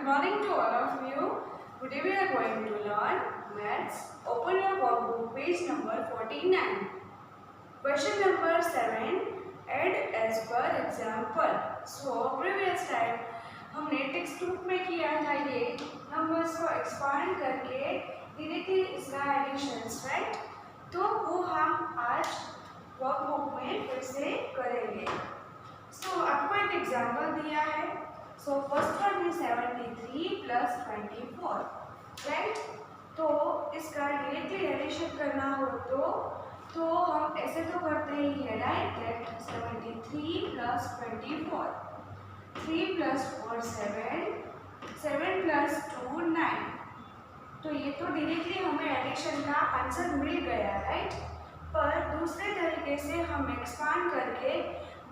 morning to all of you. Today we are going to learn maths. Open your workbook, page number 49. Question number 7. Add as per example. So previous time हमने text book में किया था ये numbers को expand करके धीरे धीरे इसका एडिशंस, राइट? तो वो हम आज वर्कबुक में फिर से करेंगे. सो आपको एक एग्जांपल दिया है. So first one is 73 plus 24, right? तो इसका डायरेक्टली एडिशन करना हो तो हम ऐसे तो करते ही है, right? That 73 plus 24, 3 plus 4 7, 7 plus 2 9. तो ये तो डायरेक्टली हमें एडिशन का आंसर मिल गया, राइट? पर दूसरे तरीके से हम एक्सपांड करके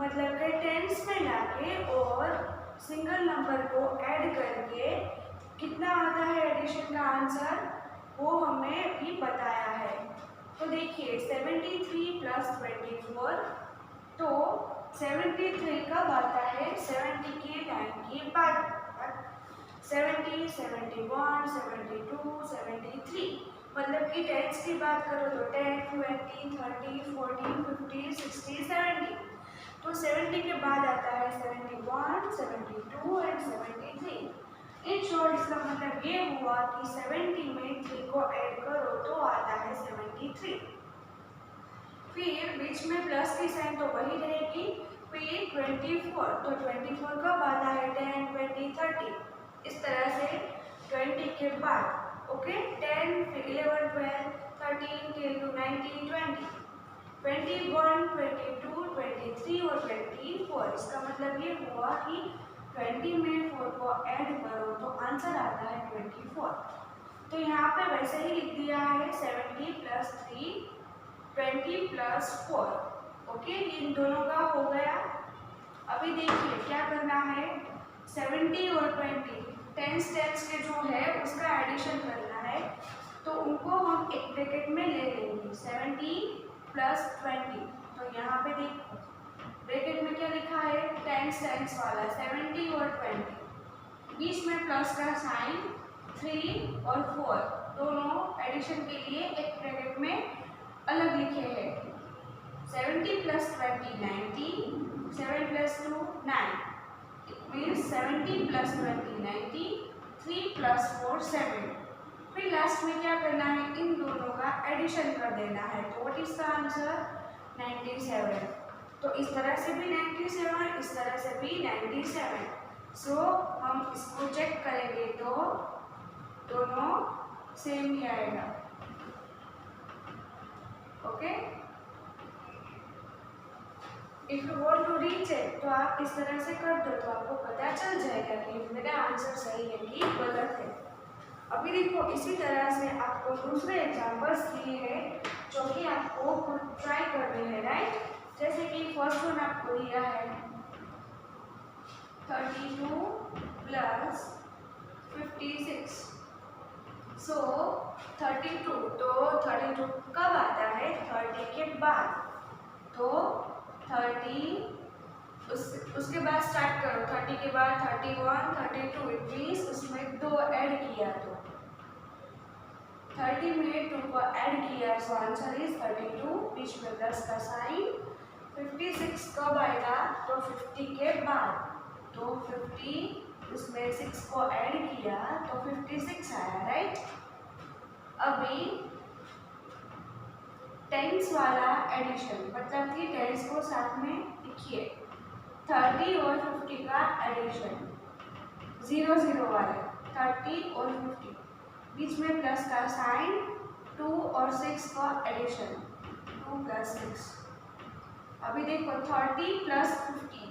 मतलब के टेंस में लाके और सिंगल नंबर को ऐड करके कितना आता है एडिशन का आंसर, वो हमें भी बताया है. तो देखिए 73 प्लस 24, तो 73 कब आता है? 70 के टाइम के बाद. 70, 71, 72, 73 मतलब कि टेंस की बात करो तो 10, 20, 30, 40, 50, 60, 70. तो 70 के बाद आता है 71, 72 एंड 73. इन शॉर्ट इसका मतलब ये हुआ कि 70 में 3 को ऐड करो तो आता है 73. फिर बीच में प्लस की साइन तो वही रहेगी. फिर 24, तो 24 कब आता है? 10, 20, 30. इस तरह से 20 के बाद, ओके, 10, फिर 11, 12, 13 till to 19, 20, 21, 22, 23 और 24. इसका मतलब ये हुआ कि 20 में 4 को ऐड करो तो आंसर आता है 24. तो यहाँ पे वैसे ही लिख दिया है 70 प्लस 3, 20 प्लस 4. ओके, इन दोनों का हो गया. अभी देखिए क्या करना है. 70 और 20 टेंस के जो है उसका एडिशन करना है, तो उनको हम एक ब्रैकेट में ले लेंगे. 70 प्लस 20, तो यहाँ पे देखो ब्रैकेट में क्या लिखा है? टेंस वाला 70 और 20. बीच में प्लस का साइन, 3 और 4 दोनों एडिशन के लिए एक ब्रैकेट में अलग लिखे हैं. 70 plus 20 90, 7 plus 2 9. It means 70 plus 20 90, 3 plus 4 7. फिर लास्ट में क्या करना है? इन दोनों का एडिशन कर देना है. तो व्हाट इज द आंसर? 97. तो इस तरह से भी 97, इस तरह से भी 97. सो हम इसको चेक करेंगे तो दोनों सेम ही आएगा. Okay, if you want to recheck तो आप इस तरह से कर दो तो आपको पता चल जाएगा कि मेरा आंसर सही है कि गलत है. अभी देखो इसी तरह से आपको दूसरे एग्जांपल्स दिए हैं जो कि आपको ट्राई करने हैं, राइट? जैसे कि फर्स्ट वन आपको दिया है 32 प्लस 56. सो 32, तो 32 कब आता है? 30 के बाद. तो 30 उसके बाद स्टार्ट करो. 30 के बाद 31, 32. इट मीन्स उसमें 2 ऐड किया तो 30 में 2 को ऐड किया, सो आंसर इज 32. बीच में प्लस का साइन. 56 कब आएगा? तो 50 के बाद. तो 50 उसमें 6 को ऐड किया तो 56 आया, राइट? अभी टेंस वाला एडिशन मतलब कि टेंस को साथ में लिखिए. 30 और 50 का एडिशन 0 0 वाले 30 और 50. बीच में प्लस का साइन. 2 और 6 का एडिशन 2 प्लस 6. अभी देखो 30 प्लस 50,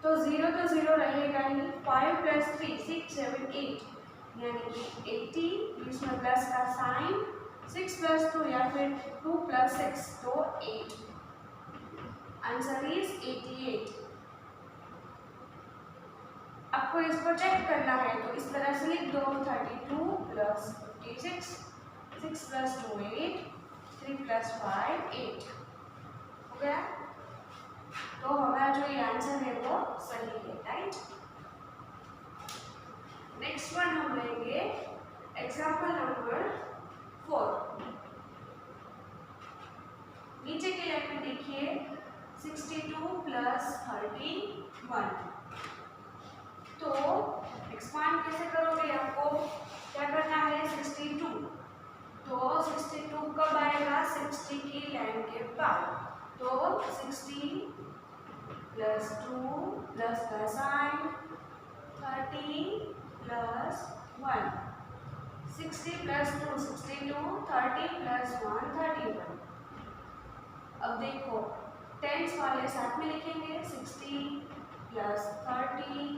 तो 0 तो 0 रहेगा ही. 5 प्लस 3 6 7 8 यानी कि 80. बीच में प्लस का साइन. 6 प्लस 2 या फिर 2 प्लस 6 तो 8. Answer is 88. आपको इसको चेक करना है तो इस तरह से लिख दो. 32 प्लस 56, 6 प्लस 2 8, 3 प्लस 5 8. हो गया? तो हमारा जो ये आंसर है वो सही है, राइट? नेक्स्ट वन हम लेंगे एग्जाम्पल नंबर 4। नीचे के लाइन में देखिए 62 प्लस 31। तो एक्सपांड कैसे करोगे, आपको क्या करना है 62। तो 62 कब आएगा 60 की लाइन के बाद। तो 60 प्लस 2 प्लस का साइन 30 प्लस 1। 60 plus 2 62, 30 plus 1 31। अब देखो टेंस वाले साथ में लिखेंगे 60 प्लस 30,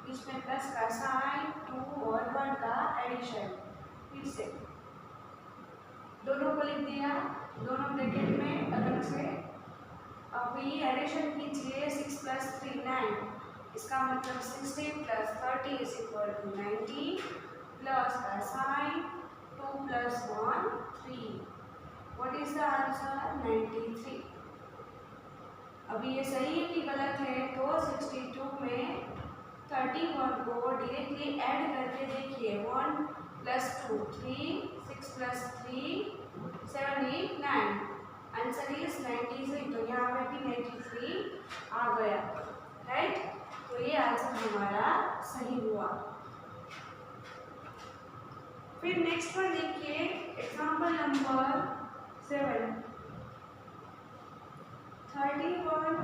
बीच में प्लस का साइन 2 और 1 का एडिशन। फिर से दोनों को लिख दिया दोनों ब्रैकेट में अलग से। अब ये एडिशन कीजिए 6 प्लस 3 9, इसका मतलब 60 plus 30 is equal to 90 plus का sign 2 plus 1 3। What is the answer 93। अभी ये सही है कि गलत है, तो 62 में 31 को डायरेक्टली ऐड करके देखिए 1 प्लस 2 3, 6 प्लस 3 7 8 9, आंसर इज 93। तो यहाँ पे भी 93 आ गया, राइट। तो ये आंसर हमारा सही हुआ। फिर नेक्स्ट वन देखिए एग्जाम्पल नंबर 7। 31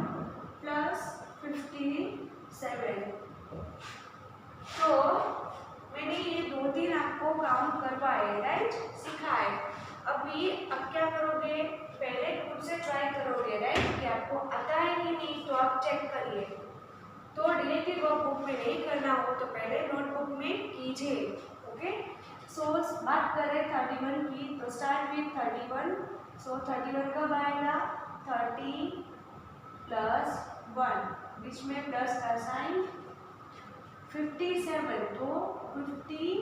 प्लस 57। तो मैंने ये 2-3 आपको काउंट करवाए, राइट, सिखाए। अब क्या करोगे, पहले खुद से ट्राई करोगे, राइट, कि आपको आता है कि नहीं, तो आप चेक करिए। तो डायरेक्टली वर्कबुक में नहीं करना हो तो पहले नोटबुक में कीजिए, ओके। सो बात करें 31 की, तो स्टार्ट विथ 31। सो 31 कब आएगा 30 प्लस 1, बीच में प्लस का साइन 57। तो 50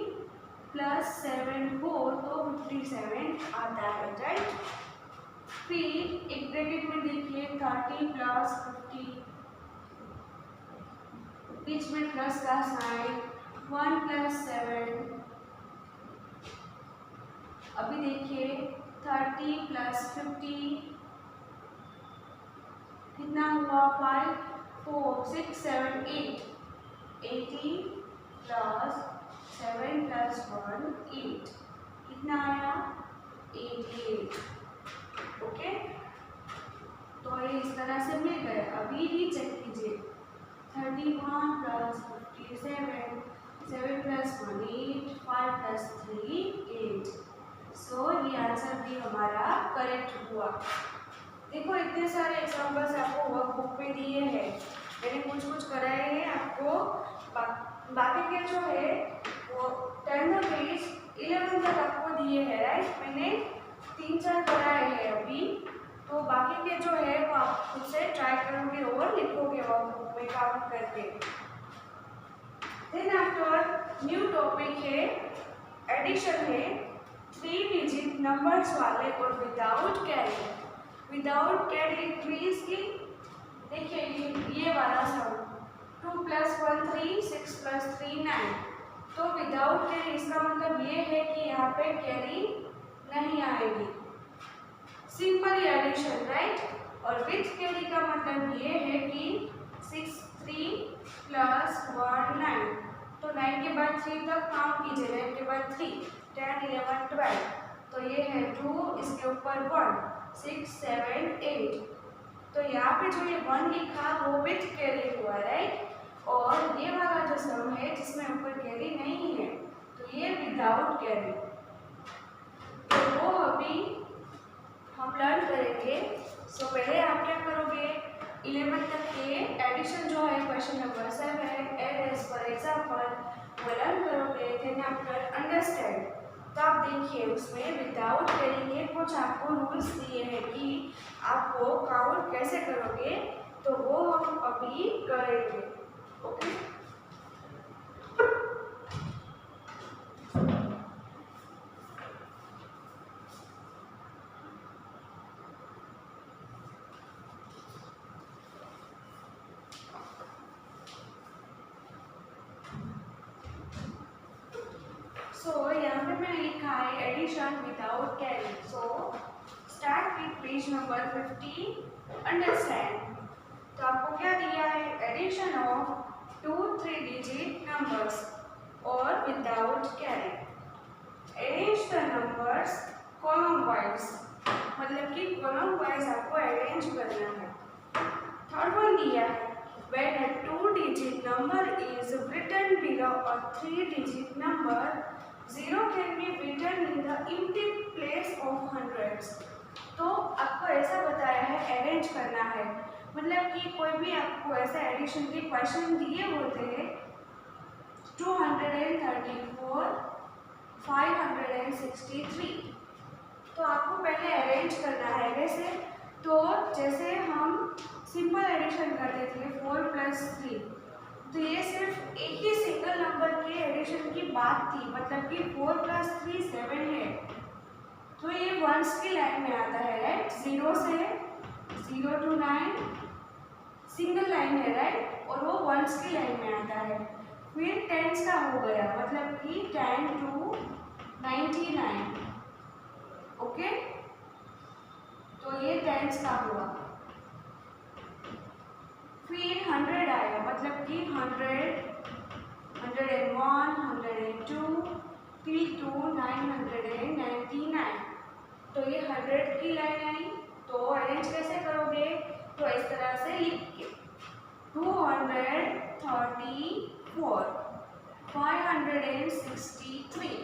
प्लस 7 हो तो 57 आता है, राइट। फिर एक ब्रैकेट में देखिए 30 प्लस 50, बीच में प्लस का साइन 1 प्लस 7। अभी देखिए 30 प्लस 50 कितना हुआ 5 4 6 7 8 80 प्लस 7 प्लस 1 8 कितना आया 88, ओके। तो ये इस तरह से मिल गए। अभी भी चेक कीजिए 31 प्लस 57 7 प्लस 1 8 5 प्लस 3 8। सो ये आंसर भी हमारा करेक्ट हुआ। देखो इतने सारे एग्जाम्पल्स आपको वर्कबुक में दिए हैं, मैंने कुछ कराए हैं आपको। बाकी के जो है वो 10th पेज 11 तक आपको दिए हैं, राइट। मैंने 3-4 कराए हैं अभी, तो बाकी के जो है वो आप खुद से ट्राई करोगे और लिखोगे वर्कबुक में काउंट करके। देन आफ्टर न्यू टॉपिक है एडिशन है 3 डिजिट नंबर्स वाले और without carry. Without carry it means कि देखिए ये वाला सम 2 प्लस 1 3 6 प्लस 3 9। तो विदाउट कैरी इसका मतलब ये है कि यहाँ पे कैरी नहीं आएगी, सिंपल एडिशन, राइट। और विथ कैरी का मतलब ये है कि 6 3 प्लस 1 9। तो 9 के बाद 3 तक काउंट कीजिए, 9 के बाद 3 10 11 12। तो ये है 2, इसके ऊपर 1 6 7 8। तो यहाँ पे जो ये 1 लिखा वो विथ कैरी हुआ, राइट। और ये वाला जो सम है जिसमें ऊपर कैरी नहीं है तो ये विदाउट कैरी। तो वो अभी हम लर्न करेंगे। सो पहले आप क्या करोगे 11 तक के एडिशन जो है question number 7 add as for example वो लर्न करोगे। देन आफ्टर अंडरस्टैंड, तो आप देखिए उसमें विदाउट कैरी के कुछ आपको रूल्स दिए हैं कि आपको काउंट कैसे करोगे, तो वो हम अभी करेंगे, ओके। में लिखा है addition without carry. So start with page number 50, understand. तो आपको क्या दिया है, एडिशन ऑफ 2-3 डिजिट नंबर्स और without carry. Arrange the numbers column wise, मतलब कि कॉलम वाइज आपको अरेंज करना है। थर्ड वन दिया है, when a 2-digit number is written below a 3-digit number, 0 can be written in the empty place of hundreds। तो आपको ऐसा बताया है अरेंज करना है, मतलब कि कोई भी आपको ऐसा एडिशन के क्वेश्चन दिए होते हैं 234, 563, तो आपको पहले अरेंज करना है। वैसे तो जैसे हम सिंपल एडिशन करते थे 4 + 3, तो ये सिर्फ एक ही सिंगल नंबर के एडिशन की बात थी, मतलब कि 4 + 3 7 है, तो ये वंस की लाइन में आता है, राइट। 0 से 0 to 9 सिंगल लाइन है, राइट, और वो वंस की लाइन में आता है। फिर टेंस का हो गया, मतलब कि 10 to 99, ओके, तो ये टेंस का हुआ। फिर 100 आया, मतलब कि 100, 101, 102 till to 999, तो ये 100 की लाइन आई। तो अरेंज कैसे करोगे, तो इस तरह से लिख के 234, 563।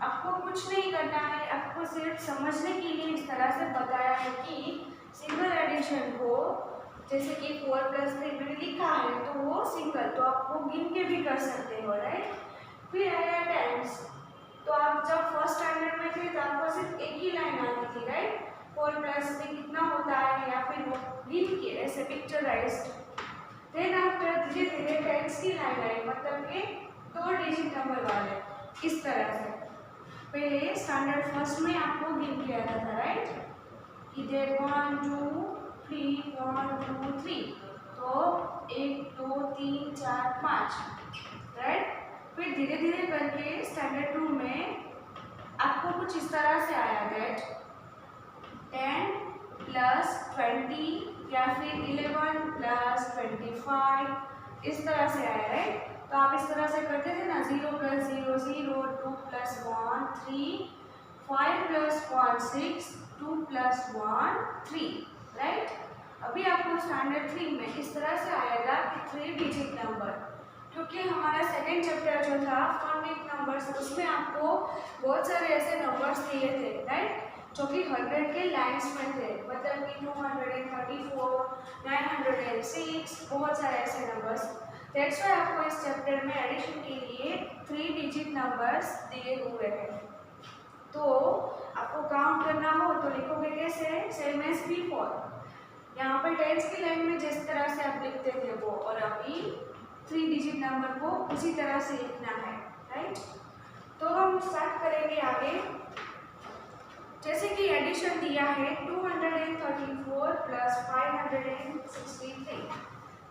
आपको कुछ नहीं करना है, आपको सिर्फ समझने के लिए इस तरह से बताया है कि सिंगल एडिशन को, जैसे कि 4 + 3 मैंने लिखा है तो वो सिंगल, तो आप वो गिन के भी कर सकते हो, राइट। फिर आया टेंस, तो आप जब फर्स्ट स्टैंडर्ड में थे तो आपको सिर्फ एक ही लाइन आती थी, राइट, 4 + 3 कितना होता है, या फिर वो गिन के ऐसे पिक्चराइज्ड। देन आफ्टर धीरे धीरे टेंस की लाइन आई, मतलब कि 2 डिजिट नंबर वाले, इस तरह से। पहले स्टैंडर्ड फर्स्ट में आपको गिन किया जाता था, राइट, इधर 1 2 3 1 2 3, तो 1 2 3 4 5, राइट। फिर धीरे धीरे करके स्टैंडर्ड 2 में आपको कुछ इस तरह से आया, दैट 10 + 20 या फिर 11 + 25, इस तरह से आया, राइट। तो आप इस तरह से करते थे ना, 0 + 0 0, 2 + 1 3, 5 + 1 6, 2 + 1 3, राइट। अभी आपको स्टैंडर्ड 3 में इस तरह से आएगा कि 3 डिजिट नंबर, क्योंकि हमारा सेकेंड चैप्टर जो था फोनिक नंबर्स, उसमें आपको बहुत सारे ऐसे नंबर्स दिए थे, राइट, जो कि 100 के लाइन्स में थे, मतलब कि 234, 906, बहुत सारे ऐसे नंबर्स। दैट्स व्हाई आपको इस चैप्टर में एडिशन के लिए 3 डिजिट नंबर्स दिए हुए हैं। तो आपको काउंट करना हो तो लिखोगे कैसे, सेम एज बिफोर। यहाँ पर टेंस की लाइन में जिस तरह से आप लिखते थे वो, और अभी 3 डिजिट नंबर को उसी तरह से लिखना है, राइट। तो हम स्टार्ट करेंगे आगे। जैसे कि एडिशन दिया है 234 + 563,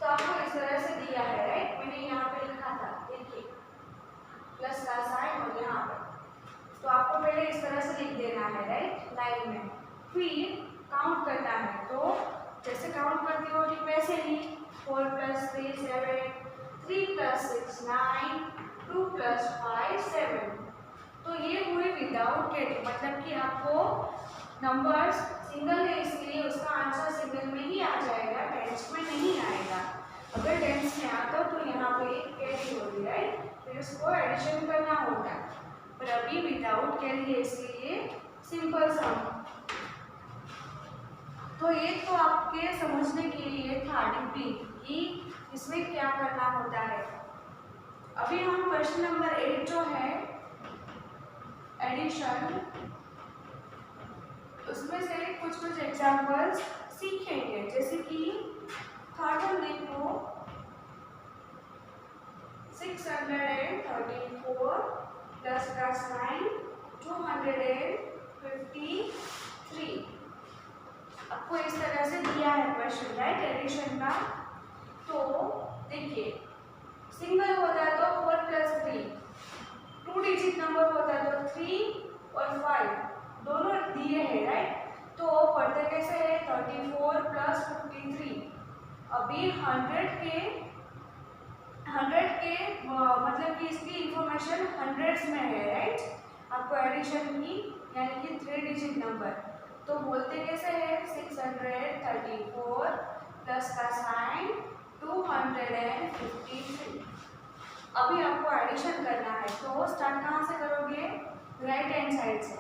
तो आपको इस तरह से दिया है, राइट। मैंने यहाँ पे लिखा था, देखिए प्लस का साइन और यहाँ पे, तो आपको पहले इस तरह से लिख देना है, राइट, लाइन में। फिर काउंट करना है, तो जैसे काउंट करते हो ठीक वैसे ही 4 + 3 7, 3 + 6 9, 2 + 5 7, तो ये हुए विदाउट कैरी, मतलब कि आपको नंबर्स सिंगल है इसलिए उसका आंसर सिंगल में ही आ जाएगा, टेंस में नहीं आएगा। अगर टेंस में आता तो यहाँ पे कैरी होगी, राइट, फिर उसको एडिशन करना होता, पर अभी विदाउट कैरी है इसलिए सिंपल सम। तो ये तो आपके समझने के लिए था डिपली कि इसमें क्या करना होता है। अभी हम क्वेश्चन नंबर 8 जो है एडिशन, उसमें से कुछ एग्जांपल्स सीखेंगे। जैसे कि थर्ड वन देखो, 634 प्लस 9 253, आपको इस तरह से दिया है क्वेश्चन, राइट, एडिशन का। तो देखिए सिंगल होता है तो 4 + 3, 2 डिजिट नंबर होता है तो 3 पता कैसे है 34 प्लस 53। अभी 100 के मतलब कि इसकी इंफॉर्मेशन हंड्रेड्स में है, राइट। आपको एडिशन की यानी कि 3 डिजिट नंबर तो बोलते कैसे है 634 प्लस का साइन 253। अभी आपको एडिशन करना है तो स्टार्ट कहाँ से करोगे, राइट हैंड साइड से।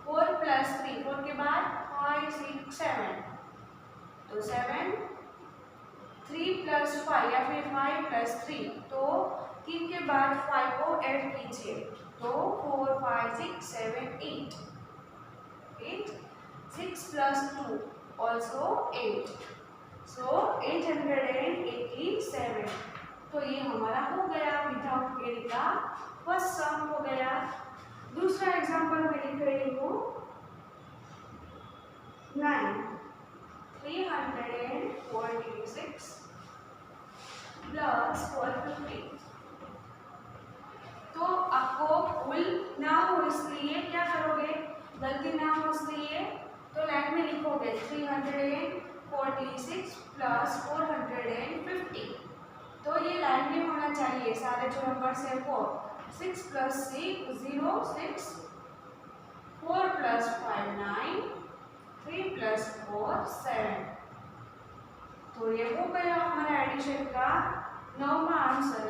4 प्लस 3, 4 के बाद 5 6 7 तो 7, 3 प्लस 5 या फिर 5 प्लस 3 तो 3 के बाद 5 को ऐड कीजिए तो 4 5 6 7 8 6 plus 2 also 8 so 887। तो ये हमारा हो गया विदाउट कैरी का फर्स्ट सम हो गया। दूसरा एग्जांपल मैं लिख रही हूँ 9 346 प्लस 450। तो आपको भूल ना हो इसलिए क्या करोगे, गलती ना हो इसलिए तो लाइन में लिखोगे 346 प्लस 450। तो ये लाइन में होना चाहिए सारे जो नंबर्स है वो 6 प्लस 6 0 6 4 प्लस 5 9 3 प्लस 4 7। तो ये हो गया हमारा एडिशन का 9वां आंसर।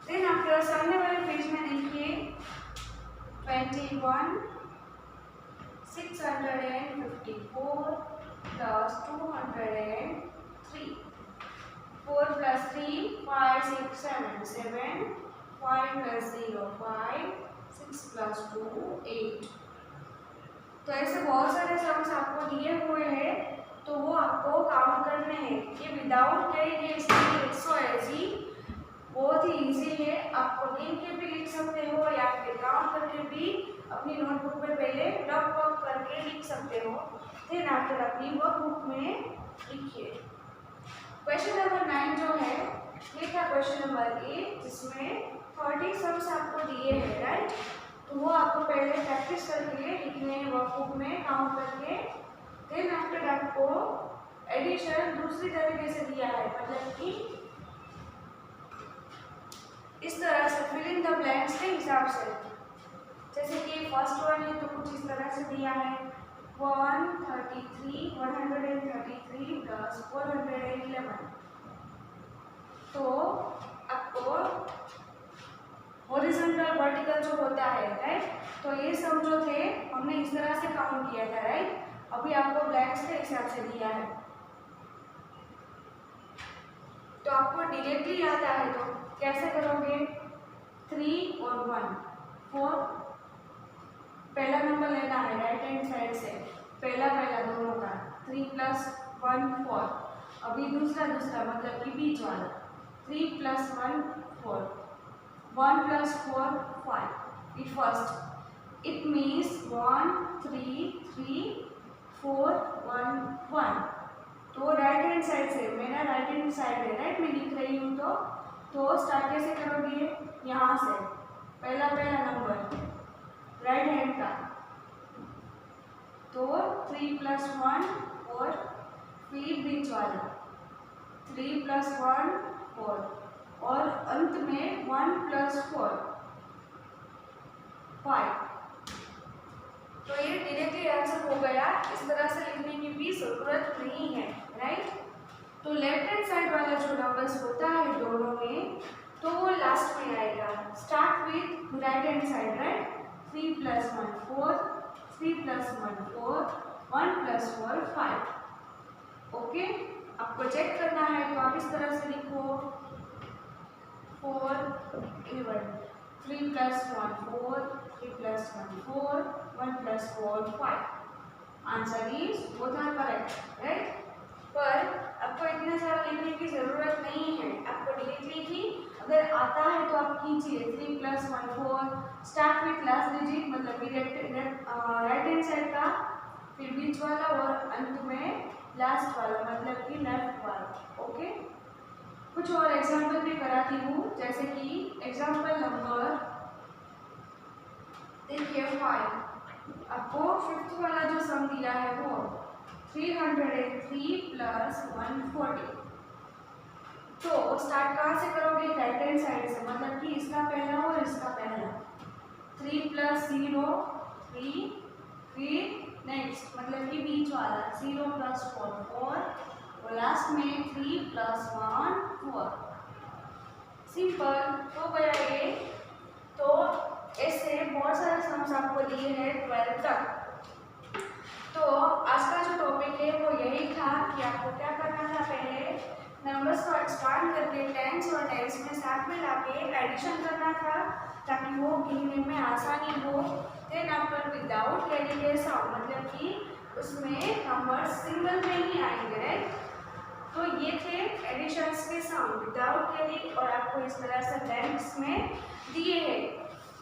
देन आफ्टर सामने वाले पेज में लिखिए 21 654 प्लस 203 4 plus 3 5 6 7 7 5 plus 0 5 6 plus 2 8। तो ऐसे बहुत सारे सम्स आपको दिए हुए हैं तो वो आपको काउंट करने हैं। ये विदाउट कैरी के इसलिए 180 बहुत ही इजी है। आपको गिन के भी लिख सकते हो या फिर काउंट करके भी अपनी नोटबुक में पहले रफ वर्क करके लिख सकते हो। फिर आफ्टर अपनी वर्कबुक में लिखिए। क्वेश्चन नंबर 9 जो है ये था क्वेश्चन नंबर 8 जिसमें 40 सम्स आपको दिए हैं, राइट। तो वो आपको पहले प्रैक्टिस करके लिखने हैं वर्कबुक में काउंट करके। देन आफ्टर आपको एडिशन दूसरी तरीके से दिया है, मतलब कि इस तरह से फिल इन द ब्लैंक्स के हिसाब से। जैसे कि फर्स्ट वन है तो कुछ इस तरह से दिया है 133 प्लस 411। तो आपको हॉरिजॉन्टल वर्टिकल जो होता है, राइट। तो ये सब जो थे हमने इस तरह से काउंट किया था, राइट। अभी आपको ब्लैंक्स के हिसाब से दिया है तो आपको डायरेक्टली आता है तो कैसे करोगे 3 और 1 4 पहला नंबर लेना है राइट हैंड साइड से, पहला दोनों का 3 प्लस 1 4। अभी दूसरा मतलब कि बीच वाला 3 plus 1 4 1 plus 4 5। It first it means 1 3 3 4 1 1। तो राइट हैंड साइड से, मेरा राइट हैंड साइड है, राइट। मैं लिख रही हूँ तो स्टार्ट कैसे करोगे, यहाँ से पहला नंबर राइट हैंड का। तो 3 प्लस 1 4 फिर बीच वाला 3 प्लस 1 4 और अंत में 1 प्लस 4 5। तो ये डायरेक्टली आंसर हो गया। इस तरह से लिखने की भी जरूरत नहीं है, राइट। तो लेफ्ट हैंड साइड वाला जो नंबर्स होता है दोनों में तो वो लास्ट में आएगा। Start with right hand side, right. 3 plus 1 4 3 plus 1 4 1 plus 4 5। Okay, आपको चेक करना है तो आप इस तरह से लिखो 4 11 3 plus 1 4 3 plus 1 4 1 plus 4 5। Answer is both are correct, right. पर आपको इतना सारा लिखने की जरूरत नहीं है। आपको डायरेक्टली ही अगर आता है तो आप कीजिए 3 plus 1 4 start with last digit मतलब कि राइट हैंड साइड का, फिर बीच वाला और अंत में लास्ट वाला मतलब कि लेफ्ट वाला। ओके, कुछ और एग्जांपल भी कराती हूँ। जैसे कि एग्जांपल नंबर देखिए 5 आपको फिफ्थ वाला जो सम दिया है वो 303 प्लस 140। तो स्टार्ट कहाँ से करोगे? राइट हैंड साइड से, मतलब कि इसका पहला और इसका पहला। 3 प्लस 0 3, फिर नेक्स्ट मतलब कि बीच वाला 0 प्लस 4 4, और लास्ट में 3 प्लस 1 4। सिंपल हो गया ये। तो ऐसे बहुत सारे सम्स आपको दिए हैं 12 तक। तो आज का जो टॉपिक है वो यही था कि आपको क्या करना था, पहले नंबर्स को एक्सपांड करके टेंस और टेंस में साथ में लाके एडिशन करना था ताकि वो गिनने में आसानी हो। Then after without carrying a sound, मतलब कि उसमें नंबर सिंगल में ही आएंगे, राइट। तो ये थे एडिशंस के साउंड विदाउट कैरिंग, और आपको इस तरह से लेंथ्स में दिए हैं।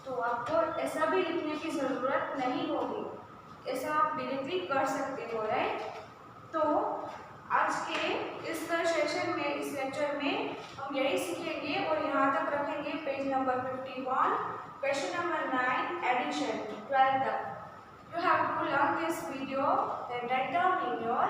तो आपको ऐसा भी लिखने की ज़रूरत नहीं होगी, ऐसा आप डायरेक्टली कर सकते हो, राइट। तो आज के इस सेशन में, इस लेक्चर में हम यही सीखेंगे और यहाँ तक रखेंगे page number 51, question number 9 addition 12 तक। You have to learn this video, then write down in your